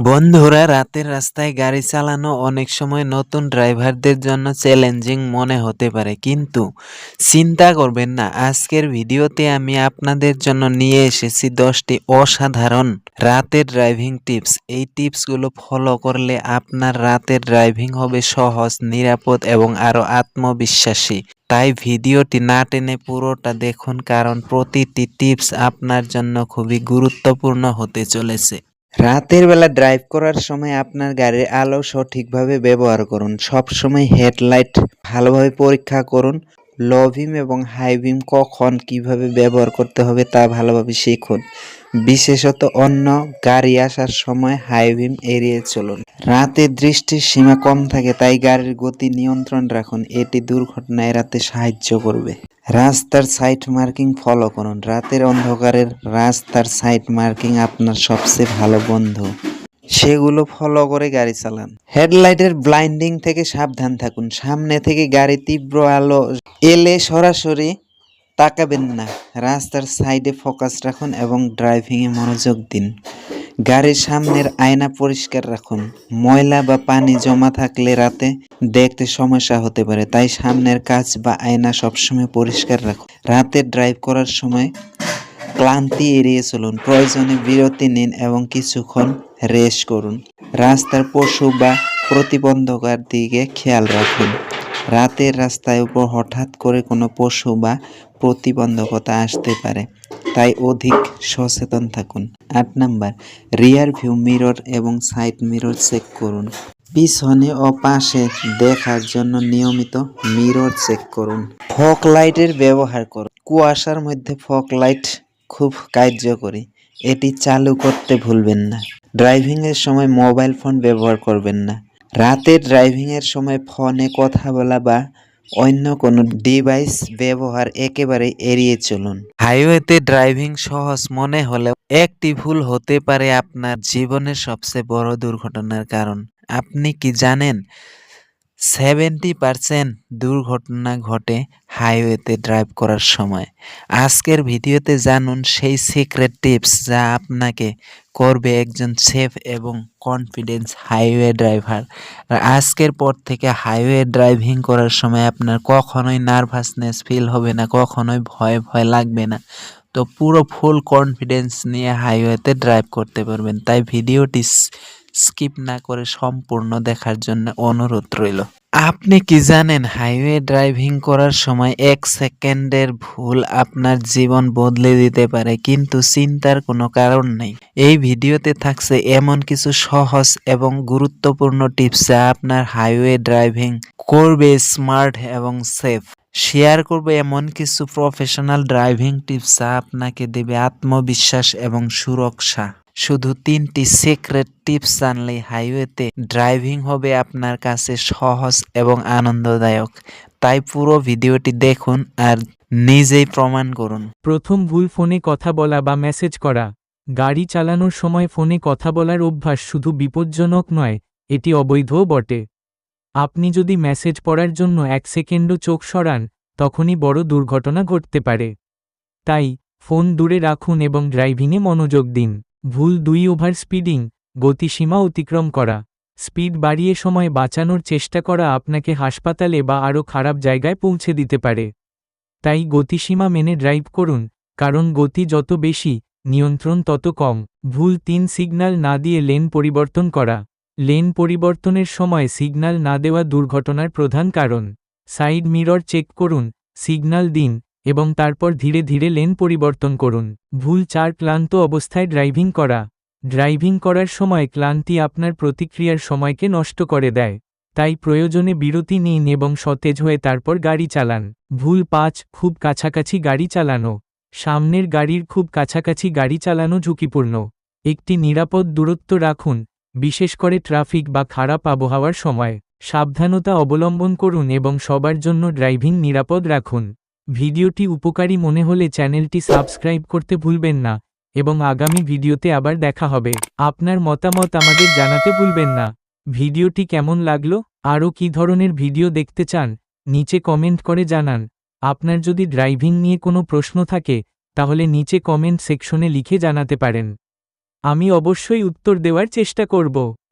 বন্ধুরা, রাতের রাস্তায় গাড়ি চালানো অনেক সময় নতুন ড্রাইভারদের জন্য চ্যালেঞ্জিং মনে হতে পারে, কিন্তু চিন্তা করবেন না। আজকের ভিডিওতে আমি আপনাদের জন্য নিয়ে এসেছি 10টি অসাধারণ রাতের ড্রাইভিং টিপস। এই টিপসগুলো ফলো করলে আপনার রাতের ড্রাইভিং হবে সহজ, নিরাপদ এবং আরও আত্মবিশ্বাসী। তাই ভিডিওটি না টেনে পুরোটা দেখুন, কারণ প্রতিটি টিপস আপনার জন্য খুবই গুরুত্বপূর্ণ হতে চলেছে। রাতের বেলা ড্রাইভ করার সময় আপনার গাড়ির আলো সঠিকভাবে ব্যবহার করুন। সবসময় হেডলাইট ভালোভাবে পরীক্ষা করুন। লো বিম এবং হাই বিম কখন কিভাবে ব্যবহার করতে হবে তা ভালোভাবে শিখুন। বিশেষত অন্য গাড়ি আসার সময় হাই বিম এড়িয়ে চলুন। রাতে দৃষ্টির সীমা কম থাকে, তাই গাড়ির গতি নিয়ন্ত্রণ রাখুন। এটি দুর্ঘটনা এড়াতে সাহায্য করবে। রাস্তার সাইড মার্কিং ফলো করুন। রাতের অন্ধকারের রাস্তার সাইড মার্কিং আপনার সবচেয়ে ভালো বন্ধু। সেগুলো ফলো করে গাড়ি চালান। হেডলাইটের ব্লাইন্ডিং থেকে সাবধান থাকুন। সামনে থেকে গাড়ি তীব্র আলো এলে সরাসরি তাকাবেন না। রাস্তার সাইডে ফোকাস রাখুন এবং ড্রাইভিংয়ে মনোযোগ দিন। গাড়ির সামনের আয়না পরিষ্কার রাখুন। ময়লা বা পানি জমা থাকলে রাতে দেখতে সমস্যা হতে পারে, তাই সামনের কাঁচ বা আয়না সবসময় পরিষ্কার রাখুন। রাতে ড্রাইভ করার সময় ক্লান্তি এড়িয়ে চলুন। প্রয়োজনে বিরতি নিন এবং কিছুক্ষণ রেস্ট করুন। রাস্তার পশু বা প্রতিবন্ধকার দিকে খেয়াল রাখুন। রাতের রাস্তায় উপর হঠাৎ করে কোনো পশু বা প্রতিবন্ধকতা আসতে পারে, তাই অধিক সচেতন থাকুন। 8 নাম্বার, রিয়ার ভিউ মিরর এবং সাইড মিরর চেক করুন। পিছনে ও পাশে দেখার জন্য নিয়মিত মিরর চেক করুন। ফগ লাইটের ব্যবহার করুন। কুয়াশার মধ্যে ফগ লাইট খুব কার্যকরী, এটি চালু করতে ভুলবেন না। ড্রাইভিংয়ের সময় মোবাইল ফোন ব্যবহার করবেন না। রাতে ড্রাইভিংয়ের সময় ফোনে কথা বলা বা অন্য কোনো ডিভাইস ব্যবহার একেবারে এড়িয়ে চলুন। হাইওয়েতে ড্রাইভিং সহজ মনে হলেও একটি ভুল হতে পারে আপনার জীবনের সবচেয়ে বড় দুর্ঘটনার কারণ। আপনি কি জানেন 70% দুর্ঘটনা ঘটে হাইওয়েতে ড্রাইভ করার সময়? আজকের ভিডিওতে জানুন সেই সিক্রেট টিপস যা আপনাকে করবে একজন সেফ এবং কনফিডেন্স হাইওয়ে ড্রাইভার। আজকের পর থেকে হাইওয়ে ড্রাইভিং করার সময় আপনার কখনোই নার্ভাসনেস ফিল হবে না, কখনোই ভয় ভয় লাগবে না। তো পুরো ফুল কনফিডেন্স নিয়ে হাইওয়েতে ড্রাইভ করতে পারবেন। তাই ভিডিওটি স্কিপ না করে সম্পূর্ণ দেখার জন্য অনুরোধ রইল। আপনি কি জানেন হাইওয়ে ড্রাইভিং করার সময় 1 সেকেন্ডের ভুল আপনার জীবন বদলে দিতে পারে? কিন্তু চিন্তার কোনো কারণ নেই। এই ভিডিওতে থাকছে এমন কিছু সহজ এবং গুরুত্বপূর্ণ টিপস যা আপনার হাইওয়ে ড্রাইভিং করবে স্মার্ট এবং সেফ। শেয়ার করবে এমন কিছু প্রফেশনাল ড্রাইভিং টিপস যা আপনাকে দেবে আত্মবিশ্বাস এবং সুরক্ষা। শুধু 3টি সিক্রেট টিপস জানলেই হাইওয়েতে ড্রাইভিং হবে আপনার কাছে সহজ এবং আনন্দদায়ক। তাই পুরো ভিডিওটি দেখুন আর নিজেই প্রমাণ করুন। প্রথম ভুল, ফোনে কথা বলা বা মেসেজ করা। গাড়ি চালানোর সময় ফোনে কথা বলার অভ্যাস শুধু বিপজ্জনক নয়, এটি অবৈধও বটে। আপনি যদি মেসেজ পড়ার জন্য 1 সেকেন্ডও চোখ সরান, তখনই বড় দুর্ঘটনা ঘটতে পারে। তাই ফোন দূরে রাখুন এবং ড্রাইভিংয়ে মনোযোগ দিন। ভুল 2, ওভার স্পিডিং, গতিসীমা অতিক্রম করা। স্পিড বাড়িয়ে সময় বাঁচানোর চেষ্টা করা আপনাকে হাসপাতালে বা আরও খারাপ জায়গায় পৌঁছে দিতে পারে। তাই গতিসীমা মেনে ড্রাইভ করুন, কারণ গতি যত বেশি, নিয়ন্ত্রণ তত কম। ভুল 3, সিগন্যাল না দিয়ে লেন পরিবর্তন করা। লেন পরিবর্তনের সময় সিগন্যাল না দেওয়া দুর্ঘটনার প্রধান কারণ। সাইড মিরর চেক করুন, সিগন্যাল দিন এবং তারপর ধীরে ধীরে লেন পরিবর্তন করুন। ভুল 4, ক্লান্ত অবস্থায় ড্রাইভিং করা। ড্রাইভিং করার সময় ক্লান্তি আপনার প্রতিক্রিয়ার সময়কে নষ্ট করে দেয়। তাই প্রয়োজনে বিরতি নিন এবং সতেজ হয়ে তারপর গাড়ি চালান। ভুল 5, খুব কাছাকাছি গাড়ি চালানো। সামনের গাড়ির খুব কাছাকাছি গাড়ি চালানো ঝুঁকিপূর্ণ। একটি নিরাপদ দূরত্ব রাখুন, বিশেষ করে ট্রাফিক বা খারাপ আবহাওয়ার সময়। সাবধানতা অবলম্বন করুন এবং সবার জন্য ড্রাইভিং নিরাপদ রাখুন। ভিডিওটি উপকারী মনে হলে চ্যানেলটি সাবস্ক্রাইব করতে ভুলবেন না এবং আগামী ভিডিওতে আবার দেখা হবে। আপনার মতামত আমাদের জানাতে ভুলবেন না। ভিডিওটি কেমন লাগলো? আরও কী ধরনের ভিডিও দেখতে চান, নিচে কমেন্ট করে জানান। আপনার যদি ড্রাইভিং নিয়ে কোনো প্রশ্ন থাকে, তাহলে নিচে কমেন্ট সেকশনে লিখে জানাতে পারেন। আমি অবশ্যই উত্তর দেওয়ার চেষ্টা করব।